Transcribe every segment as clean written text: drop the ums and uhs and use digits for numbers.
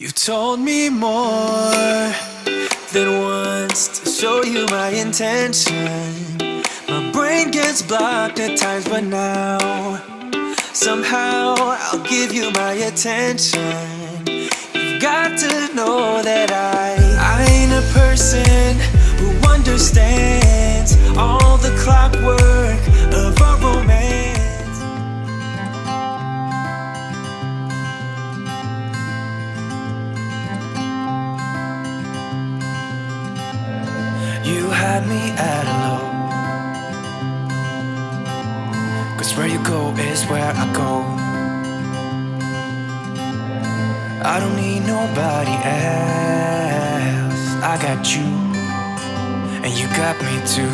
You told me more than once to show you my intention. My brain gets blocked at times, but now somehow I'll give you my attention. You've got to know that I ain't a person who understands all the clockwork of a romance. You had me at a low, 'cause where you go is where I go. I don't need nobody else. I got you, and you got me too.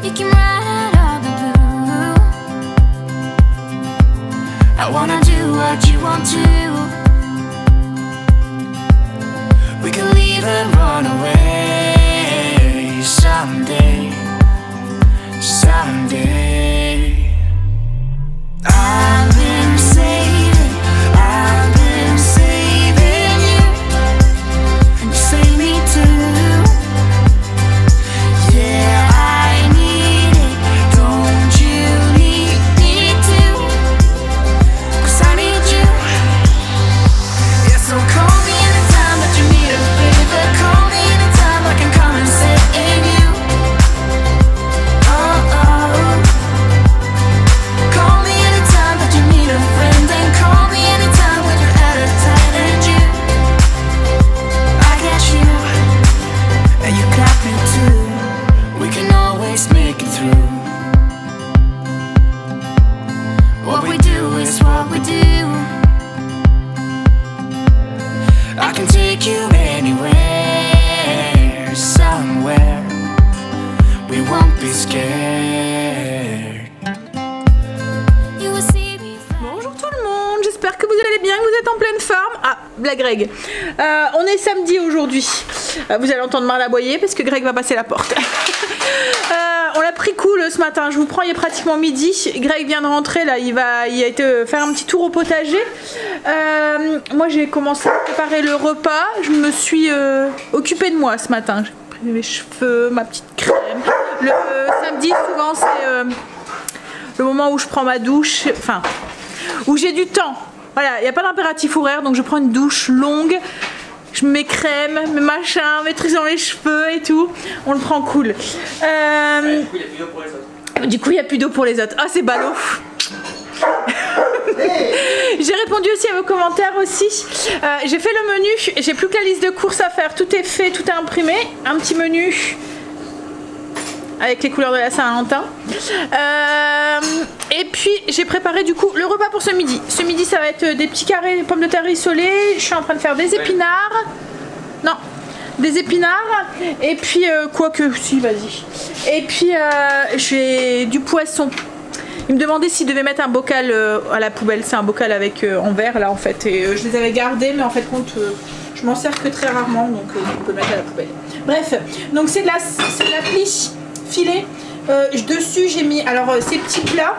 You came right out of the blue. I wanna do what you want to. We can leave and run away someday, someday. I've been saving you, and you save me too. Yeah, I need it, don't you need me too? 'Cause I need you. Yeah, so call me anytime that you need a favor. Call me anytime I can come and save you. Oh, oh. Call me anytime that you need a friend. And call me anytime when you're at a tight end. I got you, and you got me too. We can always make it through. What we do is what we do. I can take you anywhere, somewhere. We won't be scared. You will see me. Bonjour tout le monde, j'espère que vous allez bien, que vous êtes en pleine forme. Ah, la Greg. On est samedi aujourd'hui. Vous allez entendre Marla aboyer parce que Greg va passer la porte. On l'a pris cool ce matin, je vous prends, il est pratiquement midi. Greg vient de rentrer là, il a été faire un petit tour au potager. Moi j'ai commencé à préparer le repas, je me suis occupée de moi ce matin. J'ai pris mes cheveux, ma petite crème. Le samedi souvent c'est le moment où je prends ma douche, enfin où j'ai du temps. Voilà, il n'y a pas d'impératif horaire, donc je prends une douche longue. Je mets crème, mes machins, mes trucs dans mes cheveux et tout. On le prend cool. Du coup, il n'y a plus d'eau pour les autres. Ah, c'est ballot. J'ai répondu aussi à vos commentaires aussi. J'ai fait le menu. J'ai plus que la liste de courses à faire. Tout est fait, tout est imprimé. Un petit menu avec les couleurs de la Saint-Valentin. Et puis j'ai préparé du coup le repas pour ce midi. Ce midi ça va être des petits carrés de pommes de terre rissolées. Je suis en train de faire des épinards. Non, des épinards. Et puis quoique, si vas-y. Et puis j'ai du poisson. Il me demandait s'il devait mettre un bocal à la poubelle. C'est un bocal avec en verre là en fait. Et je les avais gardés mais en fait compte je m'en sers que très rarement. Donc on peut le mettre à la poubelle. Bref, donc c'est de l'appli filet. Dessus j'ai mis alors ces petits plats.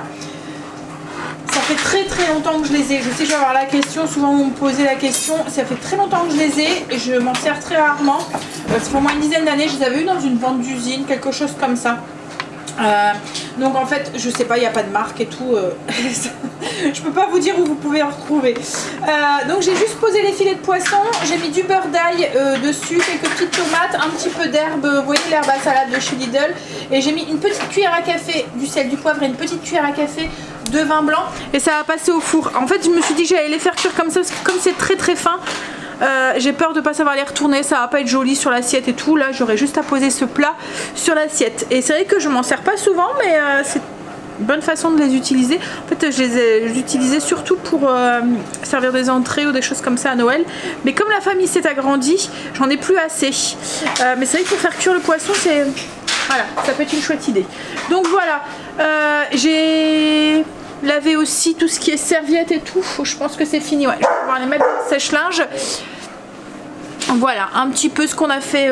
Ça fait très longtemps que je les ai. Je sais que je vais avoir la question, souvent vous me posez la question. Ça fait très longtemps que je les ai et je m'en sers très rarement. C'est pour moi une dizaine d'années. Je les avais eu dans une vente d'usine, quelque chose comme ça. Donc en fait je sais pas, il n'y a pas de marque et tout. Je peux pas vous dire où vous pouvez en retrouver. Donc j'ai juste posé les filets de poisson. J'ai mis du beurre d'ail dessus, quelques petites tomates, un petit peu d'herbe, vous voyez l'herbe à salade de chez Lidl. Et j'ai mis une petite cuillère à café du sel, du poivre et une petite cuillère à café de vin blanc. Et ça va passer au four. En fait je me suis dit que j'allais les faire cuire comme ça parce que comme c'est très fin. J'ai peur de pas savoir les retourner, ça va pas être joli sur l'assiette et tout. Là j'aurais juste à poser ce plat sur l'assiette. Et c'est vrai que je m'en sers pas souvent mais c'est une bonne façon de les utiliser. En fait je les ai utilisés surtout pour servir des entrées ou des choses comme ça à Noël. Mais comme la famille s'est agrandie, j'en ai plus assez. Mais c'est vrai que pour faire cuire le poisson c'est... Voilà, ça peut être une chouette idée. Donc voilà, j'ai lavé aussi tout ce qui est serviettes et tout. Je pense que c'est fini, ouais. Je vais pouvoir les mettre dans le sèche-linge. Voilà, un petit peu ce qu'on a fait,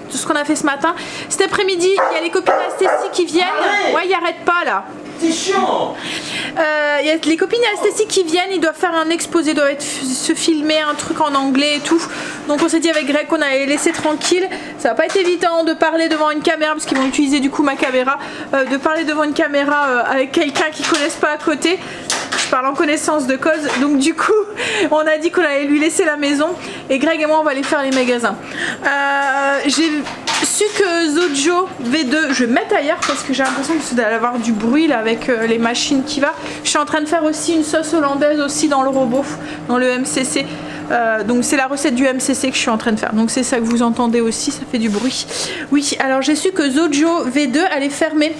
ce matin. Cet après-midi, il y a les copines d'Astécie qui viennent. Ouais, il arrête pas là. C'est chiant. Il y a les copines esthétiques qui viennent, ils doivent faire un exposé, doivent se filmer un truc en anglais et tout. Donc on s'est dit avec Greg qu'on allait laisser tranquille. Ça va pas être évident de parler devant une caméra parce qu'ils vont utiliser du coup ma caméra, de parler devant une caméra avec quelqu'un qu'ils connaissent pas à côté. Je parle en connaissance de cause, donc du coup on a dit qu'on allait lui laisser la maison et Greg et moi on va aller faire les magasins. J'ai su que Zojo V2 je vais mettre ailleurs parce que j'ai l'impression d'aller avoir du bruit là avec les machines qui va. Je suis en train de faire aussi une sauce hollandaise aussi dans le robot, dans le MCC. Donc c'est la recette du MCC que je suis en train de faire, donc c'est ça que vous entendez aussi, ça fait du bruit. Oui, alors j'ai su que Zojo V2 allait fermer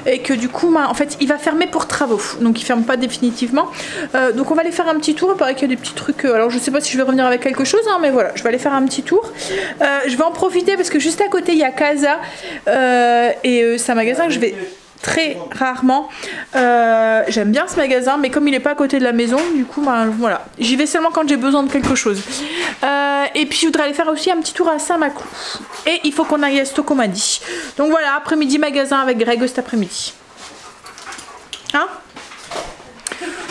et que du coup en fait il va fermer pour travaux, donc il ferme pas définitivement. Donc on va aller faire un petit tour, il paraît qu'il y a des petits trucs, alors je sais pas si je vais revenir avec quelque chose hein, mais voilà, je vais aller faire un petit tour. Je vais en profiter parce que juste à côté il y a Casa et c'est un magasin que je vais très rarement. J'aime bien ce magasin mais comme il est pas à côté de la maison du coup voilà, j'y vais seulement quand j'ai besoin de quelque chose. Et puis je voudrais aller faire aussi un petit tour à Saint-Maclou et il faut qu'on aille à Stocomanie. Donc voilà, après-midi magasin avec Greg cet après-midi. Hein?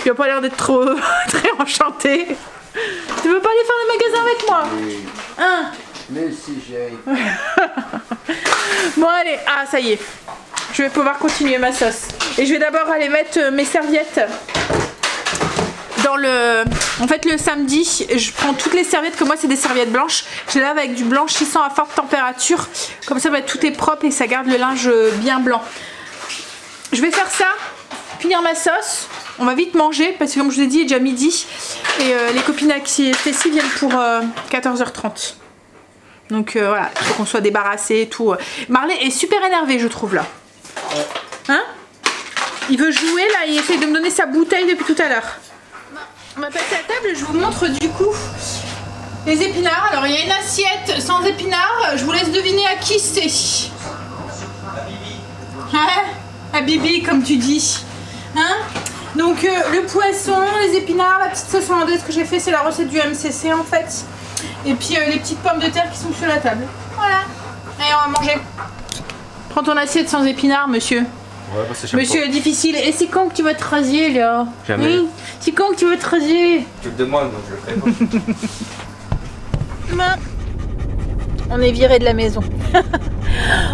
Tu as pas l'air d'être trop très enchanté. Tu veux pas aller faire le magasin avec moi? Oui. Hein? Mais si j'ai. Bon allez, ah ça y est, je vais pouvoir continuer ma sauce. Et je vais d'abord aller mettre mes serviettes dans le... En fait le samedi, je prends toutes les serviettes, que moi c'est des serviettes blanches. Je les lave avec du blanchissant à forte température. Comme ça tout est propre et ça garde le linge bien blanc. Je vais faire ça, finir ma sauce. On va vite manger parce que comme je vous ai dit, il est déjà midi. Et les copines qui ici viennent pour 14h30. Donc voilà, il faut qu'on soit débarrassé et tout. Marley est super énervé je trouve là. Hein? Il veut jouer là, il essaie de me donner sa bouteille depuis tout à l'heure. On va passer à table et je vous montre du coup les épinards. Alors il y a une assiette sans épinards, je vous laisse deviner à qui c'est. À Bibi. Ouais, à Bibi comme tu dis. Hein? Donc le poisson, les épinards, la petite sauce hollandaise que j'ai fait, c'est la recette du MCC en fait. Et puis les petites pommes de terre qui sont sur la table. Voilà. Allez, on va manger. Prends ton assiette sans épinards, monsieur. Ouais, bah c'est Monsieur difficile. Et c'est quand que tu vas te raser là? Jamais. Oui. C'est quand que tu vas te raser? Tu te demandes, donc je le ferai pas. On est viré de la maison.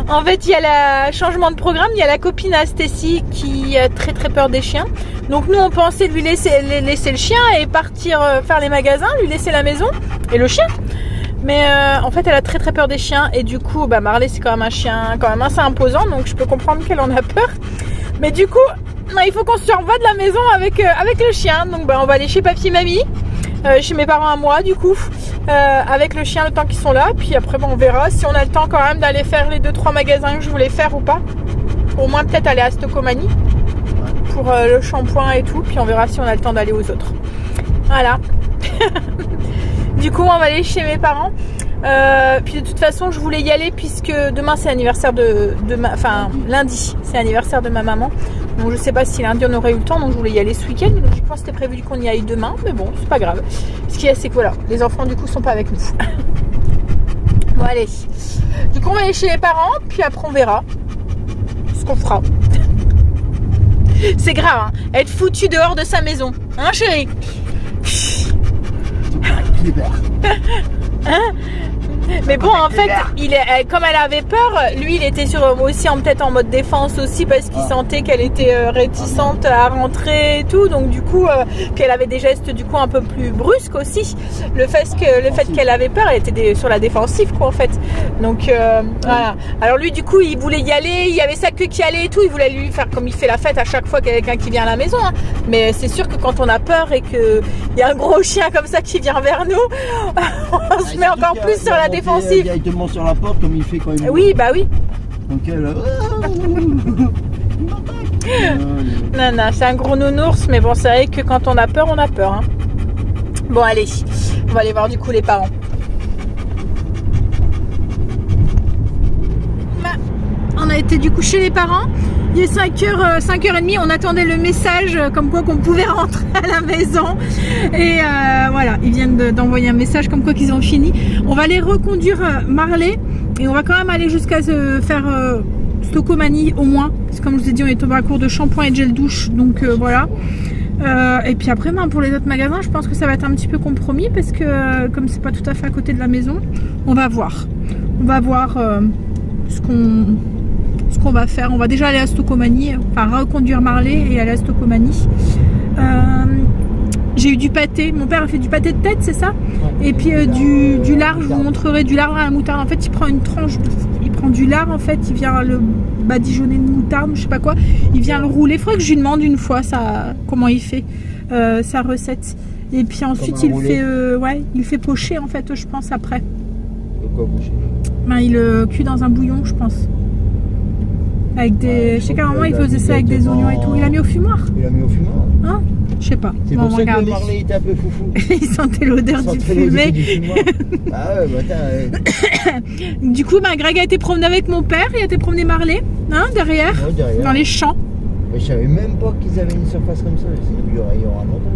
En fait, il y a le changement de programme. Il y a la copine à Stacy qui a très peur des chiens. Donc nous, on pensait lui laisser le chien et partir faire les magasins, lui laisser la maison et le chien. Mais en fait, elle a très peur des chiens. Et du coup, bah, Marley, c'est quand même un chien quand même assez imposant. Donc je peux comprendre qu'elle en a peur. Mais du coup, il faut qu'on se revoie de la maison avec le chien. Donc bah, on va aller chez papy et mamie. Chez mes parents à moi du coup avec le chien le temps qu'ils sont là, puis après bon, on verra si on a le temps quand même d'aller faire les 2-3 magasins que je voulais faire ou pas, au moins peut-être aller à Stocomanie pour le shampoing et tout, puis on verra si on a le temps d'aller aux autres. Voilà. Du coup on va aller chez mes parents, puis de toute façon je voulais y aller puisque demain c'est l'anniversaire enfin lundi c'est l'anniversaire de ma maman. Donc je sais pas si lundi on aurait eu le temps, donc je voulais y aller ce week-end. Donc je pense que c'était prévu qu'on y aille demain, mais bon c'est pas grave. Ce qu'il y a c'est que voilà, les enfants du coup sont pas avec nous. Bon allez, du coup on va aller chez les parents, puis après on verra ce qu'on fera. C'est grave hein, être foutu dehors de sa maison, hein chérie? Hein? Mais bon en fait comme elle avait peur, lui il était aussi peut-être en mode défense aussi parce qu'il sentait qu'elle était réticente à rentrer et tout, donc du coup qu'elle avait des gestes du coup un peu plus brusques aussi, le fait qu'elle avait peur, elle était sur la défensive quoi en fait, donc voilà. Alors lui du coup il voulait y aller, il y avait sa queue qui allait et tout, il voulait lui faire comme il fait la fête à chaque fois qu'il y a quelqu'un qui vient à la maison hein. Mais c'est sûr que quand on a peur et qu'il y a un gros chien comme ça qui vient vers nous, on se met encore plus sur la défensive. Directement sur la porte comme il fait quand il... Oui bah oui. Donc elle... Non c'est un gros nounours, mais bon c'est vrai que quand on a peur hein. Bon allez, on va aller voir du coup les parents. On a été du coup chez les parents. Il est 5h30, on attendait le message comme quoi qu'on pouvait rentrer à la maison. Et voilà, ils viennent d'envoyer un message comme quoi qu'ils ont fini. On va aller reconduire Marley et on va quand même aller jusqu'à se faire Stocomanie au moins. Parce que comme je vous ai dit, on est tombé à court de shampoing et de gel douche. Donc voilà. Et puis après, pour les autres magasins, je pense que ça va être un petit peu compromis. Parce que comme c'est pas tout à fait à côté de la maison, on va voir. On va voir ce qu'on va faire. On va déjà aller à Stocomanie. Enfin, reconduire Marley et aller à Stocomanie. J'ai eu du pâté, mon père a fait du pâté de tête, c'est ça? Et puis du lard, je vous montrerai du lard à la moutarde. En fait, il prend une tranche, il prend du lard, en fait, il vient le badigeonner de moutarde, je sais pas quoi, il vient le rouler. Il faudrait que je lui demande une fois comment il fait sa recette. Et puis ensuite, il fait pocher, en fait, je pense, après. Quoi pocher? Il le cuit dans un bouillon, je pense. Avec des. Je sais qu'à un moment, il faisait ça avec des oignons et tout. Il l'a mis au fumoir? Il l'a mis au fumoir? Hein? Je sais pas. C'est pour ça que Marley était un peu foufou. Il sentait l'odeur du fumé. Ah ouais, Du coup, Greg a été promené avec mon père. Il a été promené Marley, hein, derrière, dans les champs. Mais je savais même pas qu'ils avaient une surface comme ça. Il y aura longtemps.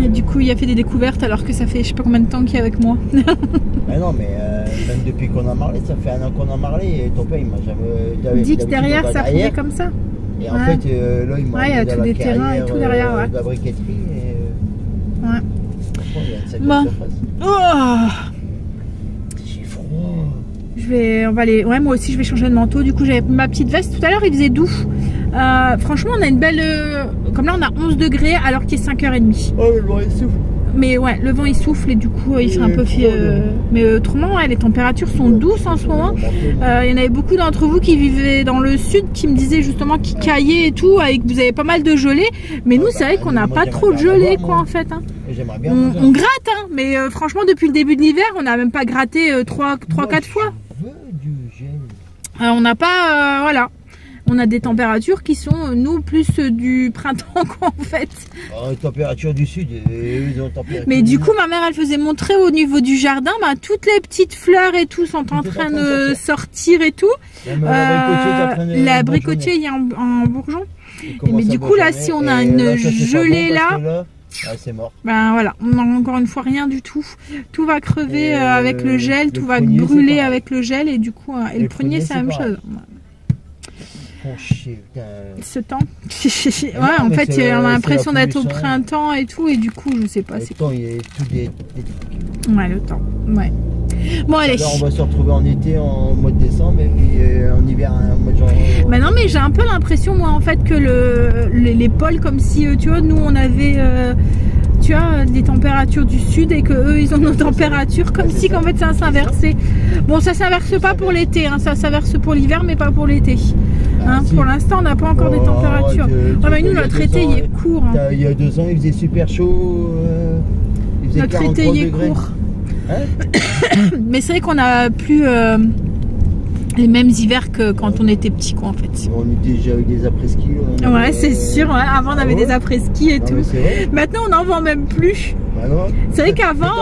Et du coup, il a fait des découvertes alors que ça fait je sais pas combien de temps qu'il est avec moi. Ah non, mais même depuis qu'on a Marley, ça fait 1 an qu'on a Marley et ton père il m'a jamais dit que derrière ça pouvait comme ça. Et en fait, là il m'a il y a tous des terrains et tout derrière. De la briqueterie. Et, ouais. Franchement, il y a une sacrée surface. Oh, j'ai froid. On va aller. Ouais, moi aussi je vais changer de manteau. Du coup, j'avais ma petite veste. Tout à l'heure, il faisait doux. Franchement, on a une belle. Comme là, on a 11 degrés alors qu'il est 5h30. Oh, le vent il souffle. Mais ouais, le vent il souffle et du coup, il fait un peu. Mais autrement, les températures sont douces en ce moment. Il y en avait beaucoup d'entre vous qui vivaient dans le sud qui me disaient justement qu'ils caillaient et tout, et que vous avez pas mal de gelée. Mais nous, c'est vrai qu'on n'a pas trop de gelée, quoi, en fait. Hein. J'aimerais bien. On gratte, hein, mais franchement, depuis le début de l'hiver, on n'a même pas gratté 3-4 fois. On n'a pas. Voilà. On a des températures qui sont, nous, plus du printemps, quoi, en fait. Température du sud. Mais du coup, ma mère, elle faisait montrer au niveau du jardin, toutes les petites fleurs et tout sont en train de sortir et tout. L'abricotier, il y a un bourgeon. Mais du coup, là, si on a une gelée là, c'est mort. Voilà, on n'a encore une fois rien du tout. Tout va crever avec le gel, tout va brûler avec le gel et du coup, et le prunier, c'est la même chose. Ce temps. Ouais, en fait, on a l'impression d'être au printemps et tout, et du coup, je sais pas. Le temps, il est tout Ouais, le temps. Ouais. Bon, allez. Alors, on va se retrouver en été, en mois de décembre, et puis en hiver, en mois de janvier. Bah non, mais j'ai un peu l'impression, moi, en fait, que les pôles, comme si, tu vois, nous, on avait. Tu vois, des températures du sud et que eux ils ont nos températures comme si qu'en fait ça s'inversait. Bon, ça s'inverse pas pour l'été, hein, ça s'inverse pour l'hiver mais pas pour l'été. Hein, si. Pour l'instant on n'a pas encore des températures. Ouais, mais nous notre été il est court. Hein. Il y a 2 ans il faisait super chaud. Il faisait notre été il est court. Hein. Mais c'est vrai qu'on a plus les mêmes hivers que quand on était petit, quoi, en fait. On a déjà eu des après-ski. Ouais, c'est sûr. Ouais. Avant, on avait des après-ski et tout. Maintenant, on n'en vend même plus. C'est vrai qu'avant,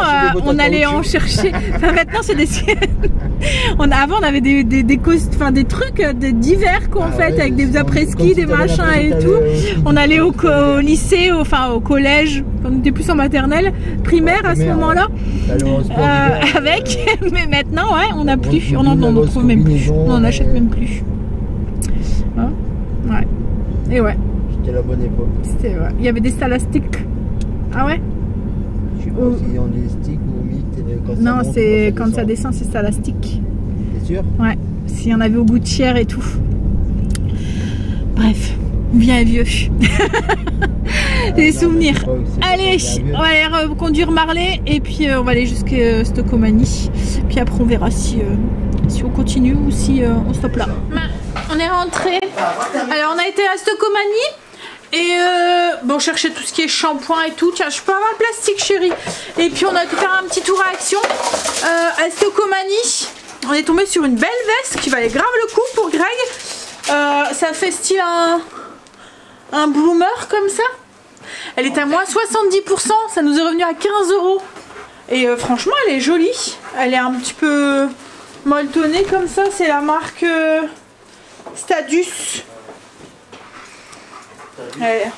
on allait en chercher. Enfin, maintenant, c'est des. Avant, on avait des trucs d'hiver, quoi, en fait, avec des après-ski, des machins et tout. On allait au lycée, au collège. On était plus en maternelle, primaire à ce moment-là. Avec. Mais maintenant, ouais, on n'a plus. On n'en trouve même plus. On n'en achète même plus. Hein, ouais. Et ouais. C'était la bonne époque. C'était ouais. Il y avait des stalastiques. Ah ouais? Je sais pas s'ils ont des sticks ou mythes. Non, c'est quand ça descend, c'est stalastique. T'es sûr? Ouais. S'il y en avait au gouttière et tout. Bref. Bien vieux. Des souvenirs. Allez, on va aller reconduire Marley et puis on va aller jusqu'à Stocomanie. Puis après on verra si on continue ou si on stoppe là. On est rentré. Alors on a été à Stocomanie et bon, chercher tout ce qui est shampoing et tout. Tiens, je peux avoir le plastique, chérie. Et puis on a pu faire un petit tour à Action à Stocomanie. On est tombé sur une belle veste qui valait grave le coup pour Greg. Ça fait style un bloomer comme ça. Elle est à moins 70%, ça nous est revenu à 15 €. Et franchement, elle est jolie. Elle est un petit peu molletonnée comme ça. C'est la marque Status. Ouais,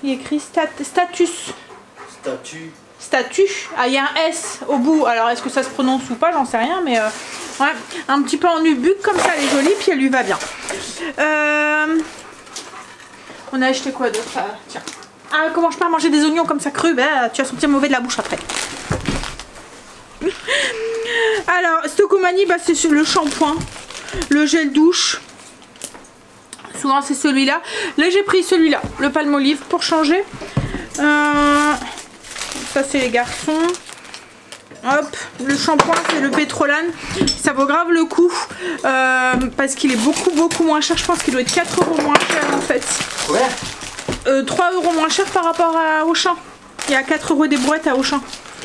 il est écrit Status. Statut. Statut. Ah, il y a un S au bout. Alors, est-ce que ça se prononce ou pas? J'en sais rien, mais Ouais, un petit peu en nubuck comme ça, elle est jolie, puis elle lui va bien. On a acheté quoi d'autre? Tiens. Ah, commence pas à manger des oignons comme ça crus, bah, tu vas sentir mauvais de la bouche après. Alors, Stokomani, bah, c'est le shampoing, le gel douche. Souvent c'est celui-là. Là j'ai pris celui-là, le Palmolive pour changer. Ça c'est les garçons. Hop, le shampoing c'est le Pétrolane. Ça vaut grave le coup parce qu'il est beaucoup moins cher. Je pense qu'il doit être 4 € moins cher en fait. Ouais. 3 € moins cher par rapport à Auchan. Il y a 4 € des brouettes à Auchan.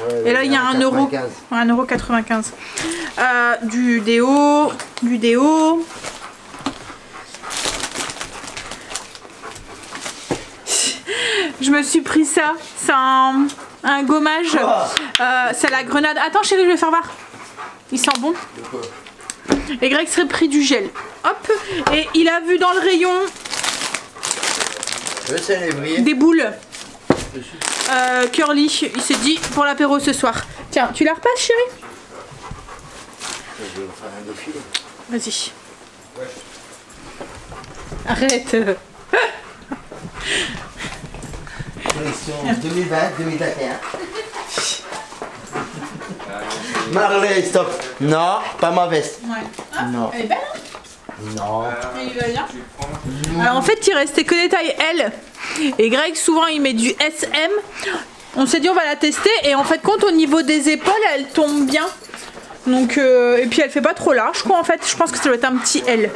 Ouais, et là il y a 1,95 €. Du déo. Je me suis pris ça. C'est un gommage. C'est la grenade. Attends chérie, je vais faire voir. Il sent bon. Et Greg serait pris du gel. Hop. Et il a vu dans le rayon des boules. Curly. Il s'est dit pour l'apéro ce soir. Tiens, tu la repasses chérie? Je vais faire un défilé. Vas-y. Arrête. Collection 2020-2021. Marley, stop. Non, pas ma veste. Ouais. Non. Elle est belle hein? Non. Il va bien. Alors en fait il restait que des tailles L. Et Greg souvent il met du SM. On s'est dit on va la tester. Et en fait compte au niveau des épaules elle tombe bien. Donc et puis elle fait pas trop large quoi en fait. Je pense que ça doit être un petit L.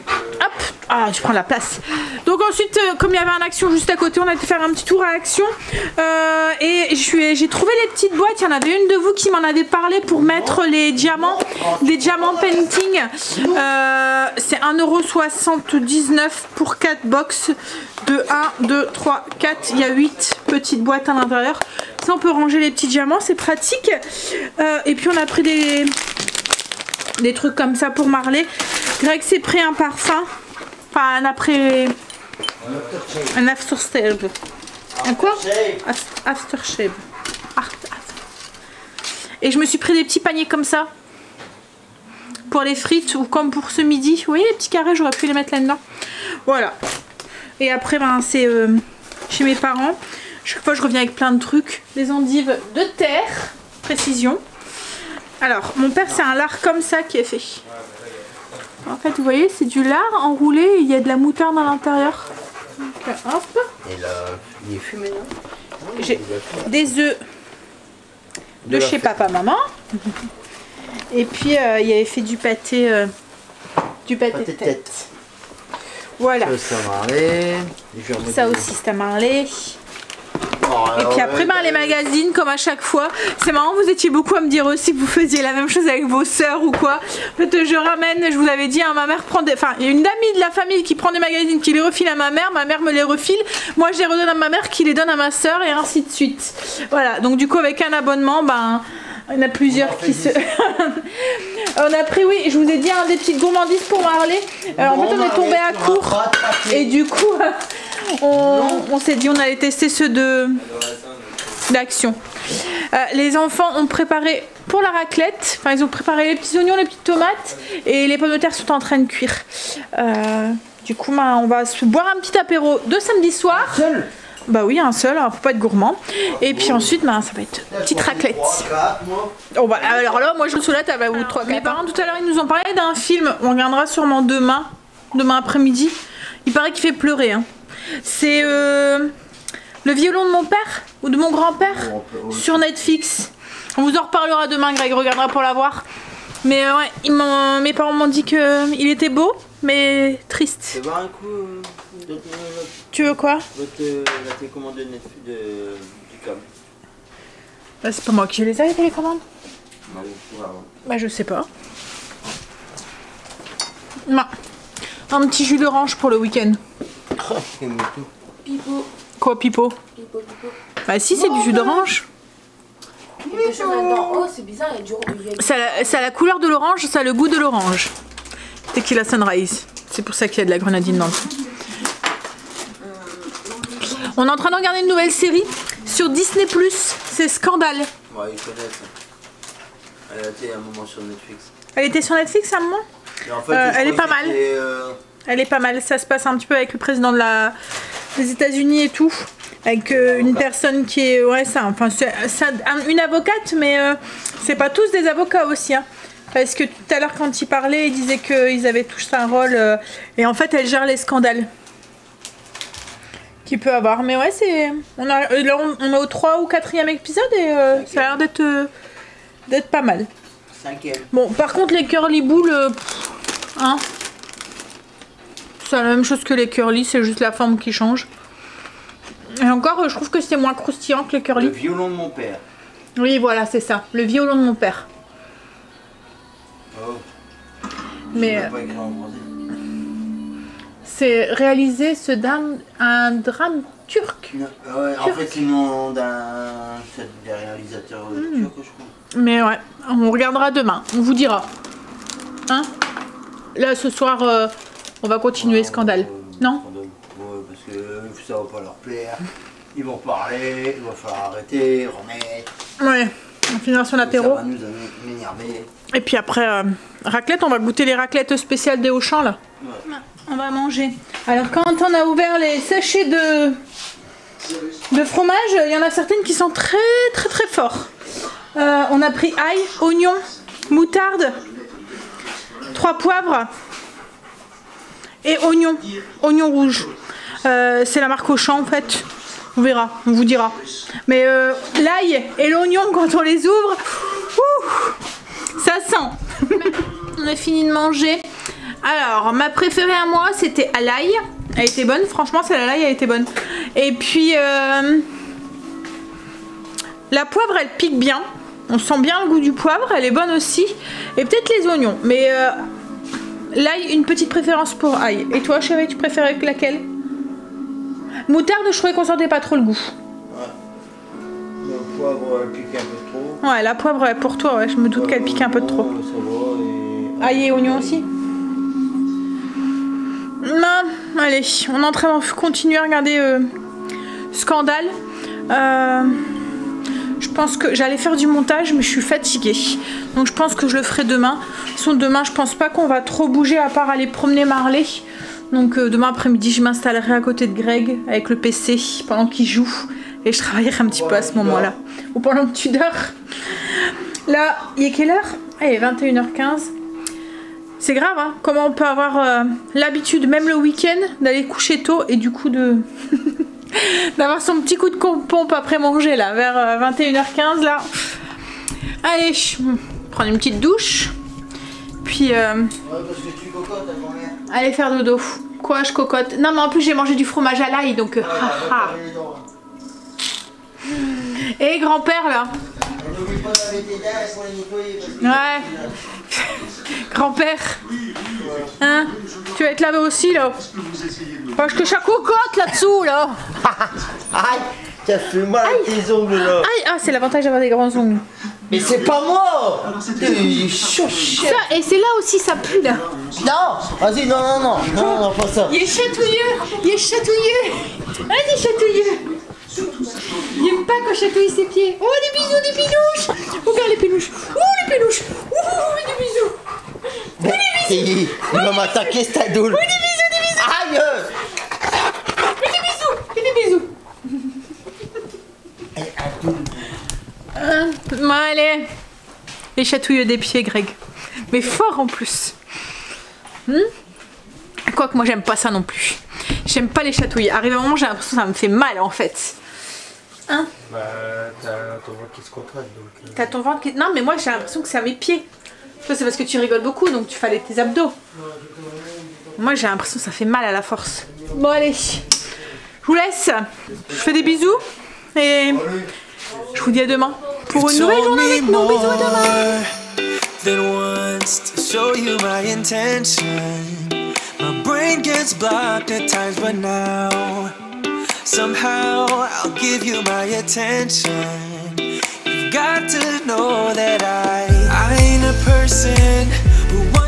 Hop. Ah, je prends la place. Donc ensuite, comme il y avait un Action juste à côté, on a été faire un petit tour à Action. Et j'ai trouvé les petites boîtes. Il y en avait une de vous qui m'en avait parlé pour mettre les diamants. Les diamants painting. C'est 1,79 € pour 4 box de 1, 2, 3, 4. Il y a 8 petites boîtes à l'intérieur. Ça, on peut ranger les petits diamants. C'est pratique. Et puis on a pris des trucs comme ça pour Marley. Greg s'est pris un parfum. Enfin, un après... Un aftershave. Un quoi? Aftershave. Et je me suis pris des petits paniers comme ça. Pour les frites ou comme pour ce midi. Vous voyez les petits carrés, j'aurais pu les mettre là-dedans. Voilà. Et après, ben, c'est chez mes parents. Chaque fois, je reviens avec plein de trucs. Des endives de terre. Précision. Alors, mon père, c'est un lard comme ça qui est fait. En fait, vous voyez, c'est du lard enroulé et il y a de la moutarde à l'intérieur. Donc, hop. Et là, il est fumé, non? J'ai des œufs de chez papa, maman. Et puis, il avait fait du pâté de tête. Voilà. Ça, Marley. Ça aussi, c'est à Marley. Et puis après, les magazines, comme à chaque fois. C'est marrant, vous étiez beaucoup à me dire aussi que vous faisiez la même chose avec vos sœurs ou quoi. En fait, je ramène, je vous avais dit, hein, ma mère prend des... Enfin, il y a une amie de la famille qui prend des magazines, qui les refile à ma mère me les refile. Moi, je les redonne à ma mère, qui les donne à ma sœur, et ainsi de suite. Voilà, donc du coup, avec un abonnement, ben... Il y en a plusieurs qui se... On a pris, oui, je vous ai dit, des petites gourmandises pour Marley. En fait, on est tombé à court. Et du coup, on s'est dit, on allait tester ceux d'Action. Les enfants ont préparé pour la raclette. Enfin, ils ont préparé les petits oignons, les petites tomates. Et les pommes de terre sont en train de cuire. Du coup, on va se boire un petit apéro de samedi soir. Seul? Bah oui, un seul, hein, faut pas être gourmand. Et puis ensuite, ça va être petite raclette. Oh bah, alors là, moi je suis sur la table à vous. Mes parents tout à l'heure, ils nous ont parlé d'un film. On regardera sûrement demain après-midi. Il paraît qu'il fait pleurer. Hein. C'est Le violon de mon père ou de mon grand-père sur Netflix. On vous en reparlera demain, Greg regardera pour la voir. Mais ouais, mes parents m'ont dit qu'il était beau, mais triste. Tu veux boire un coup Tu veux quoi? La télécommande de Netflix du câble. Bah, c'est pas moi qui les ai, les télécommandes. Bah, je sais pas. Non. Un petit jus d'orange pour le week-end. Pipo. Quoi, pipo? Pipo. Bah si, c'est du jus d'orange. Oh, c'est bizarre, il y a du... Ça a la couleur de l'orange, ça a le goût de l'orange. Tequila Sunrise. C'est pour ça qu'il y a de la grenadine dans le fond. On est en train de regarder une nouvelle série sur Disney+. C'est Scandale. Ouais, ils connaissent. Elle a été un moment sur Netflix. Elle était sur Netflix à un moment. En fait, elle est pas mal. Elle est pas mal. Ça se passe un petit peu avec le président des États-Unis et tout. Avec une personne qui est. Ouais, ça. Enfin, c'est une avocate, mais c'est pas tous des avocats aussi. Hein. Parce que tout à l'heure, quand ils parlaient, ils disaient qu'ils avaient tous un rôle. Et en fait, elle gère les scandales qu'il peut avoir. Mais ouais, c'est. On est au 3 ou 4e épisode et ça a l'air d'être pas mal. 5e. Bon, par contre, les curly boules. Hein, c'est la même chose que les curly, c'est juste la forme qui change. Et encore, je trouve que c'est moins croustillant que les curly. Le violon de mon père. Oui, voilà, c'est ça. Le violon de mon père. Oh. Mais Pas écrit en français. c'est réalisé un drame turc. Non, ouais, en fait, c'est le nom d'un des réalisateurs turcs, je crois. Mais ouais, on regardera demain. On vous dira. Hein? Là, ce soir, on va continuer Scandale. Non? Ouais, parce que ça va pas leur plaire. Ils vont parler, il va falloir arrêter, remettre. Ouais, on finira son Ça apéro. va nous m'énerver. Et puis après, raclette, on va goûter les raclettes spéciales des Auchan là. Ouais. On va manger. Alors quand on a ouvert les sachets de fromage, il y en a certaines qui sont très très très forts. On a pris ail, oignon, moutarde, 3 poivres et oignon rouge. C'est la marque Auchan en fait. On verra, on vous dira. Mais l'ail et l'oignon quand on les ouvre, ça sent. On a fini de manger. Alors, ma préférée à moi, c'était à l'ail. Elle était bonne, franchement, celle à l'ail, elle était bonne. Et puis, la poivre, elle pique bien. On sent bien le goût du poivre, elle est bonne aussi. Et peut-être les oignons. Mais l'ail, une petite préférence pour ail. Et toi, chérie, tu préférais laquelle? Moutarde, je trouvais qu'on sentait pas trop le goût. Ouais. Le poivre, elle pique un peu trop. Ouais, la poivre, ouais, pour toi, ouais, je me doute qu'elle pique un peu de trop. Ça va, Ail et oignon aussi. Non, allez, on est en train de continuer à regarder Scandale. Je pense que j'allais faire du montage, mais je suis fatiguée. Donc je pense que je le ferai demain. De toute façon, demain, je pense pas qu'on va trop bouger à part aller promener Marley. Donc demain après-midi, je m'installerai à côté de Greg avec le PC pendant qu'il joue. Et je travaillerai un petit peu à ce moment-là. Ou pendant que tu dors. Là, il est quelle heure? Ah, il est 21h15. C'est grave, hein, comment on peut avoir l'habitude, même le week-end, d'aller coucher tôt et du coup de d'avoir son petit coup de pompe après manger là, vers 21h15 là. Allez, prendre une petite douche. Puis ouais, parce que tu cocottes avant rien. aller faire dodo. Quoi, je cocotte? Non mais en plus j'ai mangé du fromage à l'ail donc Et grand-père là. N'oublie pas de laver tes dents pour les nettoyer. Ouais. Grand-père. Hein? Tu vas être lavé aussi là. Parce que ça cocotte là-dessous là. Aïe, ça fait mal à tes ongles là. Aïe, ah c'est l'avantage d'avoir des grands ongles. Mais c'est pas moi. Il est chaud. Ça, et c'est là aussi ça pue là. Non, vas-y, non, pas ça. Il est chatouilleux. Il est chatouilleux. Vas-y chatouilleux. Il aime pas quand je chatouille ses pieds. Oh des bisous, des pinouches. Regarde les pinouches. Oh les pinouches. Oh des bisous. Il va m'attaquer cette adoule. Oui des bisous, des bisous. Aïe. Fais des bisous. Bon allez. Les chatouilleux des pieds Greg. Mais fort en plus. Quoique moi j'aime pas ça non plus. J'aime pas les chatouilles. Arrivé à un moment j'ai l'impression que ça me fait mal en fait. Hein? Bah, t'as ton ventre qui se contracte donc. T'as ton ventre qui... Non mais moi j'ai l'impression que c'est à mes pieds. Toi c'est parce que tu rigoles beaucoup donc tu fallait tes abdos. Moi j'ai l'impression que ça fait mal à la force. Bon allez. Je vous laisse. Je fais des bisous. Et je vous dis à demain. Pour une nouvelle journée avec nous. Bisous à demain. Than once to show you my intention. My brain gets blocked at times, but now somehow I'll give you my attention. You've got to know that I ain't a person who wants